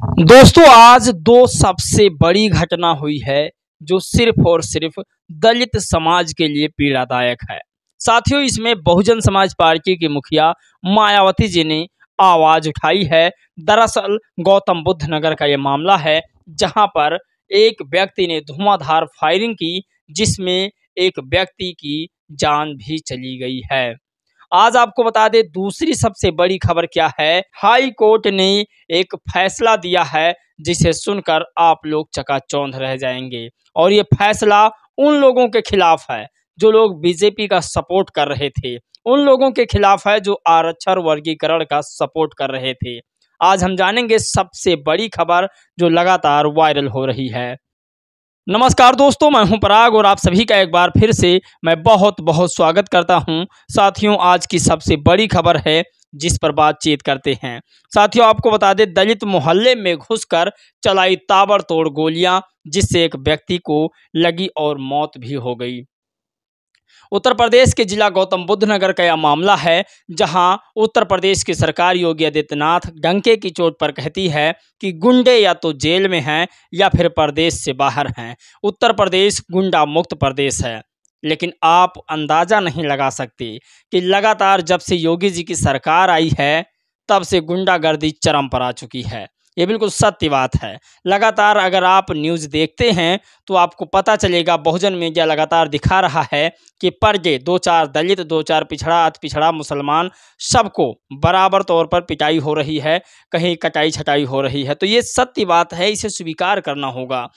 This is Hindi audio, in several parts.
दोस्तों आज दो सबसे बड़ी घटना हुई है जो सिर्फ और सिर्फ दलित समाज के लिए पीड़ादायक है। साथियों इसमें बहुजन समाज पार्टी की मुखिया मायावती जी ने आवाज उठाई है। दरअसल गौतम बुद्ध नगर का ये मामला है जहां पर एक व्यक्ति ने धुआंधार फायरिंग की जिसमें एक व्यक्ति की जान भी चली गई है। आज आपको बता दें दूसरी सबसे बड़ी खबर क्या है। हाई कोर्ट ने एक फैसला दिया है जिसे सुनकर आप लोग चकाचौंध रह जाएंगे और ये फैसला उन लोगों के खिलाफ है जो लोग बीजेपी का सपोर्ट कर रहे थे, उन लोगों के खिलाफ है जो आरक्षण वर्गीकरण का सपोर्ट कर रहे थे। आज हम जानेंगे सबसे बड़ी खबर जो लगातार वायरल हो रही है। नमस्कार दोस्तों, मैं हूं पराग और आप सभी का एक बार फिर से मैं बहुत बहुत स्वागत करता हूं। साथियों आज की सबसे बड़ी खबर है जिस पर बातचीत करते हैं। साथियों आपको बता दें दलित मोहल्ले में घुसकर चलाई ताबड़तोड़ गोलियां जिससे एक व्यक्ति को लगी और मौत भी हो गई। उत्तर प्रदेश के जिला गौतम बुद्ध नगर का यह मामला है जहां उत्तर प्रदेश की सरकार योगी आदित्यनाथ डंके की चोट पर कहती है कि गुंडे या तो जेल में हैं या फिर प्रदेश से बाहर हैं। उत्तर प्रदेश गुंडा मुक्त प्रदेश है, लेकिन आप अंदाज़ा नहीं लगा सकते कि लगातार जब से योगी जी की सरकार आई है तब से गुंडागर्दी चरम पर आ चुकी है। ये बिल्कुल सत्य बात है। लगातार अगर आप न्यूज़ देखते हैं तो आपको पता चलेगा बहुजन मीडिया लगातार दिखा रहा है कि परजे दो चार दलित, दो चार पिछड़ा, अति पिछड़ा, मुसलमान सबको बराबर तौर पर पिटाई हो रही है, कहीं कटाई छटाई हो रही है। तो ये सत्य बात है, इसे स्वीकार करना होगा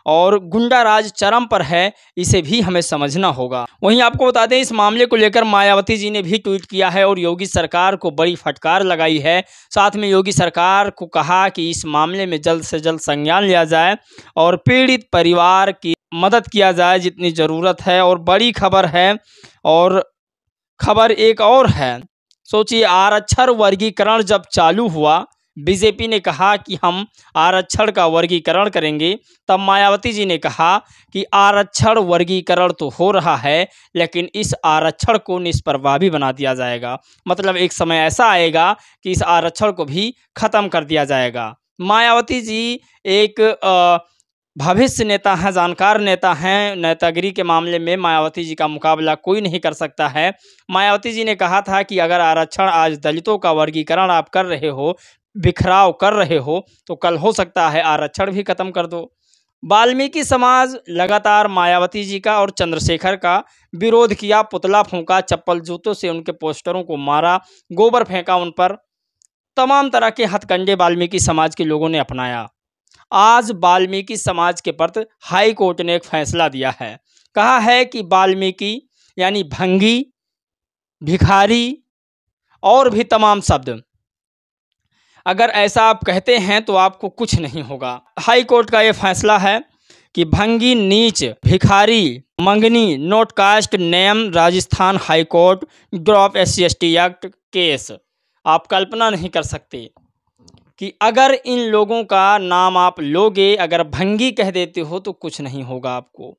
और गुंडा राज चरम पर है, इसे भी हमें समझना होगा। वहीं आपको बता दें इस मामले को लेकर मायावती जी ने भी ट्वीट किया है और योगी सरकार को बड़ी फटकार लगाई है। साथ में योगी सरकार को कहा कि इस मामले में जल्द से जल्द संज्ञान लिया जाए और पीड़ित परिवार की मदद किया जाए जितनी ज़रूरत है। और बड़ी खबर है और खबर एक और है। सोचिए आरक्षण वर्गीकरण जब चालू हुआ, बीजेपी ने कहा कि हम आरक्षण का वर्गीकरण करेंगे, तब मायावती जी ने कहा कि आरक्षण वर्गीकरण तो हो रहा है लेकिन इस आरक्षण को निष्प्रभावी भी बना दिया जाएगा। मतलब एक समय ऐसा आएगा कि इस आरक्षण को भी ख़त्म कर दिया जाएगा। मायावती जी एक भविष्य नेता हैं, जानकार नेता हैं। नेतागिरी के मामले में मायावती जी का मुकाबला कोई नहीं कर सकता है। मायावती जी ने कहा था कि अगर आरक्षण आज दलितों का वर्गीकरण आप कर रहे हो, बिखराव कर रहे हो, तो कल हो सकता है आरक्षण भी खत्म कर दो। वाल्मीकि समाज लगातार मायावती जी का और चंद्रशेखर का विरोध किया, पुतला फूंका, चप्पल जूतों से उनके पोस्टरों को मारा, गोबर फेंका उन पर। तमाम तरह के हथकंडे वाल्मीकि समाज के लोगों ने अपनाया। आज वाल्मीकि समाज के प्रति हाई कोर्ट ने एक फैसला दिया है। कहा है कि वाल्मीकि यानी भंगी, भिखारी और भी तमाम शब्द अगर ऐसा आप कहते हैं तो आपको कुछ नहीं होगा। हाई कोर्ट का ये फैसला है कि भंगी, नीच, भिखारी, मंगनी, not caste name Rajasthan high court drop SC/ST act case. आप कल्पना नहीं कर सकते कि अगर इन लोगों का नाम आप लोगे, अगर भंगी कह देते हो तो कुछ नहीं होगा आपको।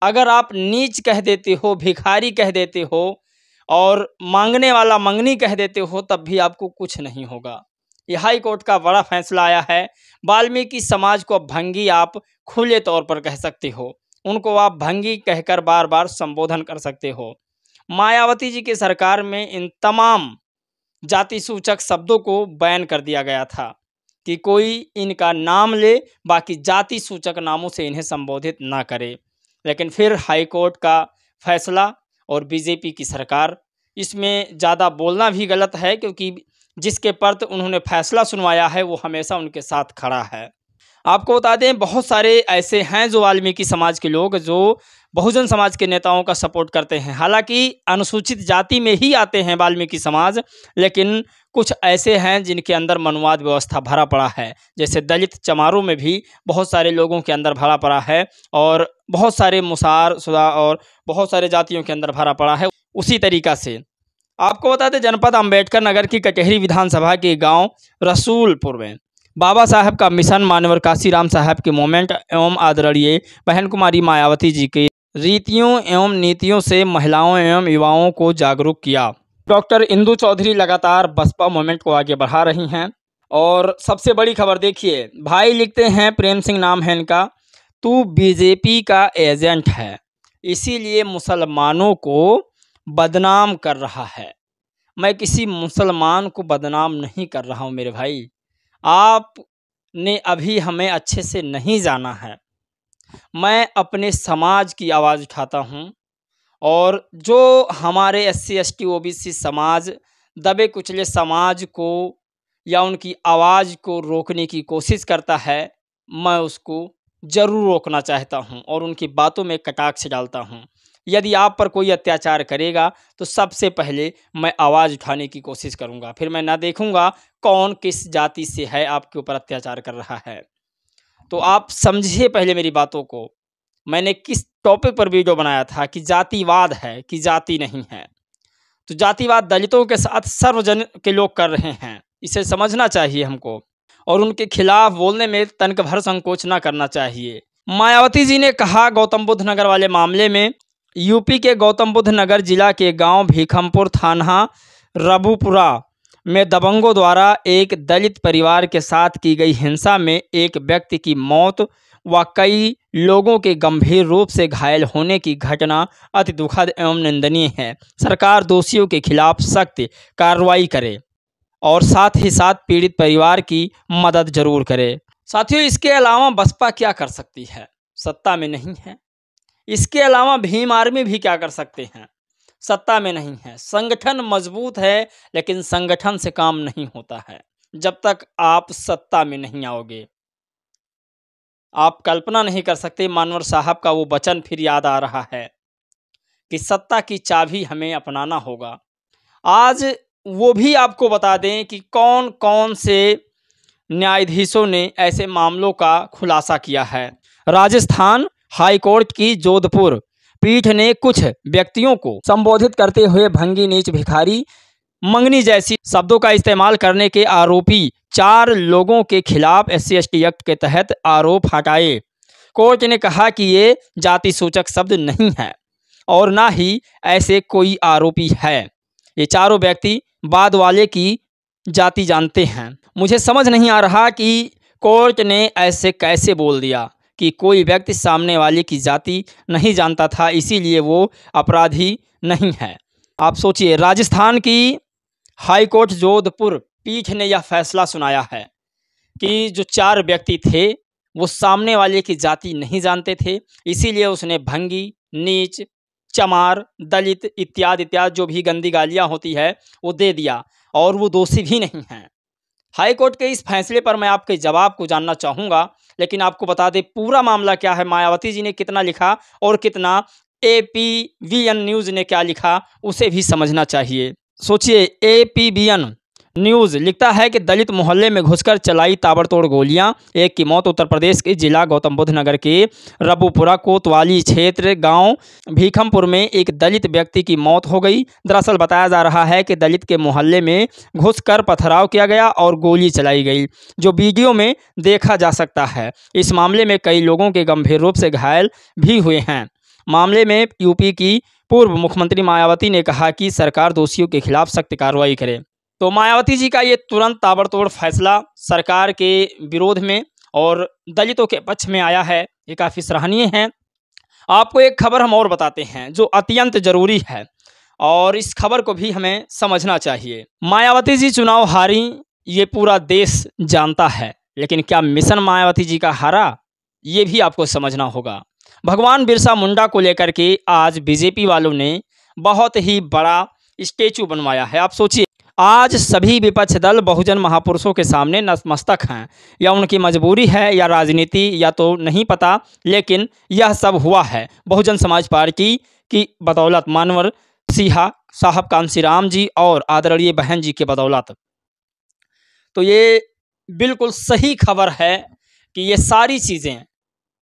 अगर आप नीच कह देते हो, भिखारी कह देते हो और मांगने वाला मंगनी कह देते हो तब भी आपको कुछ नहीं होगा। ये हाई कोर्ट का बड़ा फैसला आया है। वाल्मीकि समाज को भंगी आप खुले तौर पर कह सकते हो, उनको आप भंगी कहकर बार बार संबोधन कर सकते हो। मायावती जी की सरकार में इन तमाम जाति सूचक शब्दों को बैन कर दिया गया था कि कोई इनका नाम ले, बाकी जाति सूचक नामों से इन्हें संबोधित ना करे। लेकिन फिर हाई कोर्ट का फैसला और बीजेपी की सरकार, इसमें ज़्यादा बोलना भी गलत है क्योंकि जिसके प्रति उन्होंने फैसला सुनवाया है वो हमेशा उनके साथ खड़ा है। आपको बता दें बहुत सारे ऐसे हैं जो वाल्मीकि समाज के लोग जो बहुजन समाज के नेताओं का सपोर्ट करते हैं। हालांकि अनुसूचित जाति में ही आते हैं वाल्मीकि समाज, लेकिन कुछ ऐसे हैं जिनके अंदर मनुवाद व्यवस्था भरा पड़ा है। जैसे दलित चमारों में भी बहुत सारे लोगों के अंदर भरा पड़ा है और बहुत सारे मुसार सुधा और बहुत सारे जातियों के अंदर भरा पड़ा है। उसी तरीक़ा से आपको बता दें जनपद अंबेडकर नगर की कचहरी विधानसभा के गांव रसूलपुर में बाबा साहब का मिशन मान्यवर काशीराम साहब के मोमेंट एवं आदरणीय बहन कुमारी मायावती जी के रीतियों एवं नीतियों से महिलाओं एवं युवाओं को जागरूक किया। डॉक्टर इंदु चौधरी लगातार बसपा मूवमेंट को आगे बढ़ा रही हैं। और सबसे बड़ी खबर देखिए, भाई लिखते हैं, प्रेम सिंह नाम है इनका, तू बीजेपी का एजेंट है, इसीलिए मुसलमानों को बदनाम कर रहा है। मैं किसी मुसलमान को बदनाम नहीं कर रहा हूँ मेरे भाई। आपने अभी हमें अच्छे से नहीं जाना है। मैं अपने समाज की आवाज़ उठाता हूँ, और जो हमारे SC ST OBC समाज, दबे कुचले समाज को या उनकी आवाज़ को रोकने की कोशिश करता है, मैं उसको ज़रूर रोकना चाहता हूँ और उनकी बातों में कटाक्ष डालता हूँ। यदि आप पर कोई अत्याचार करेगा तो सबसे पहले मैं आवाज़ उठाने की कोशिश करूँगा, फिर मैं ना देखूँगा कौन किस जाति से है आपके ऊपर अत्याचार कर रहा है। तो आप समझिए पहले मेरी बातों को। मैंने किस टॉपिक पर वीडियो बनाया था कि जातिवाद है कि जाति नहीं है। तो जातिवाद दलितों के साथ सर्वजन के लोग कर रहे हैं, इसे समझना चाहिए हमको, और उनके खिलाफ बोलने में तनिक भर संकोच ना करना चाहिए। मायावती जी ने कहा गौतम बुद्ध नगर वाले मामले में, यूपी के गौतम बुद्ध नगर जिला के गांव भीखमपुर थाना रबुपुरा में दबंगों द्वारा एक दलित परिवार के साथ की गई हिंसा में एक व्यक्ति की मौत व कई लोगों के गंभीर रूप से घायल होने की घटना अति दुखद एवं निंदनीय है। सरकार दोषियों के खिलाफ सख्त कार्रवाई करे और साथ ही साथ पीड़ित परिवार की मदद जरूर करे। साथियों, इसके अलावा बसपा क्या कर सकती है? सत्ता में नहीं है। इसके अलावा भीम आर्मी भी क्या कर सकते हैं? सत्ता में नहीं है। संगठन मजबूत है, लेकिन संगठन से काम नहीं होता है जब तक आप सत्ता में नहीं आओगे। आप कल्पना नहीं कर सकते, मानवर साहब का वो वचन फिर याद आ रहा है कि सत्ता की चाबी हमें अपनाना होगा। आज वो भी आपको बता दें कि कौन कौन से न्यायाधीशों ने ऐसे मामलों का खुलासा किया है। राजस्थान हाई कोर्ट की जोधपुर पीठ ने कुछ व्यक्तियों को संबोधित करते हुए भंगी, नीच, भिखारी, मंगनी जैसी शब्दों का इस्तेमाल करने के आरोपी 4 लोगों के खिलाफ SC ST एक्ट के तहत आरोप हटाए। कोर्ट ने कहा कि ये जाति सूचक शब्द नहीं है और ना ही ऐसे कोई आरोपी है। ये चारों व्यक्ति बाद वाले की जाति जानते हैं। मुझे समझ नहीं आ रहा कि कोर्ट ने ऐसे कैसे बोल दिया कि कोई व्यक्ति सामने वाले की जाति नहीं जानता था, इसीलिए वो अपराधी नहीं है। आप सोचिए, राजस्थान की हाई कोर्ट जोधपुर पीठ ने यह फैसला सुनाया है कि जो 4 व्यक्ति थे वो सामने वाले की जाति नहीं जानते थे, इसीलिए उसने भंगी, नीच, चमार, दलित इत्यादि इत्यादि जो भी गंदी गालियाँ होती है वो दे दिया, और वो दोषी भी नहीं हैं। हाई कोर्ट के इस फैसले पर मैं आपके जवाब को जानना चाहूँगा, लेकिन आपको बता दें पूरा मामला क्या है, मायावती जी ने कितना लिखा और कितना APVN न्यूज़ ने क्या लिखा, उसे भी समझना चाहिए। सोचिए, APVN न्यूज़ लिखता है कि दलित मोहल्ले में घुसकर चलाई ताबड़तोड़ गोलियां, एक की मौत। उत्तर प्रदेश के जिला गौतम बुद्ध नगर के रबुपुरा कोतवाली क्षेत्र गांव भीखमपुर में एक दलित व्यक्ति की मौत हो गई। दरअसल बताया जा रहा है कि दलित के मोहल्ले में घुसकर पथराव किया गया और गोली चलाई गई, जो वीडियो में देखा जा सकता है। इस मामले में कई लोगों के गंभीर रूप से घायल भी हुए हैं। मामले में यूपी की पूर्व मुख्यमंत्री मायावती ने कहा कि सरकार दोषियों के खिलाफ सख्त कार्रवाई करे। तो मायावती जी का ये तुरंत ताबड़तोड़ फैसला सरकार के विरोध में और दलितों के पक्ष में आया है, ये काफ़ी सराहनीय है। आपको एक खबर हम और बताते हैं जो अत्यंत जरूरी है, और इस खबर को भी हमें समझना चाहिए। मायावती जी चुनाव हारी, ये पूरा देश जानता है, लेकिन क्या मिशन मायावती जी का हारा, ये भी आपको समझना होगा। भगवान बिरसा मुंडा को लेकर के आज बीजेपी वालों ने बहुत ही बड़ा स्टेचू बनवाया है। आप सोचिए, आज सभी विपक्ष दल बहुजन महापुरुषों के सामने नतमस्तक हैं, या उनकी मजबूरी है या राजनीति, या तो नहीं पता, लेकिन यह सब हुआ है बहुजन समाज पार्टी की बदौलत, मानवर सिंह साहब, कांशीराम जी और आदरणीय बहन जी के बदौलत। तो ये बिल्कुल सही खबर है कि ये सारी चीज़ें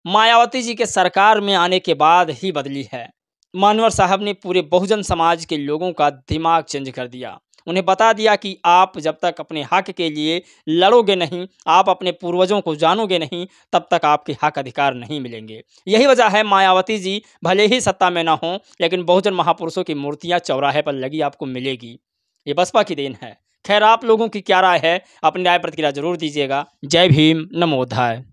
मायावती जी के सरकार में आने के बाद ही बदली है। मानवर साहब ने पूरे बहुजन समाज के लोगों का दिमाग चेंज कर दिया। उन्हें बता दिया कि आप जब तक अपने हक के लिए लड़ोगे नहीं, आप अपने पूर्वजों को जानोगे नहीं, तब तक आपके हक अधिकार नहीं मिलेंगे। यही वजह है मायावती जी भले ही सत्ता में ना हों, लेकिन बहुजन महापुरुषों की मूर्तियां चौराहे पर लगी आपको मिलेगी। ये बसपा की देन है। खैर आप लोगों की क्या राय है, अपनी राय प्रतिक्रिया जरूर दीजिएगा। जय भीम, नमो बुद्धाय।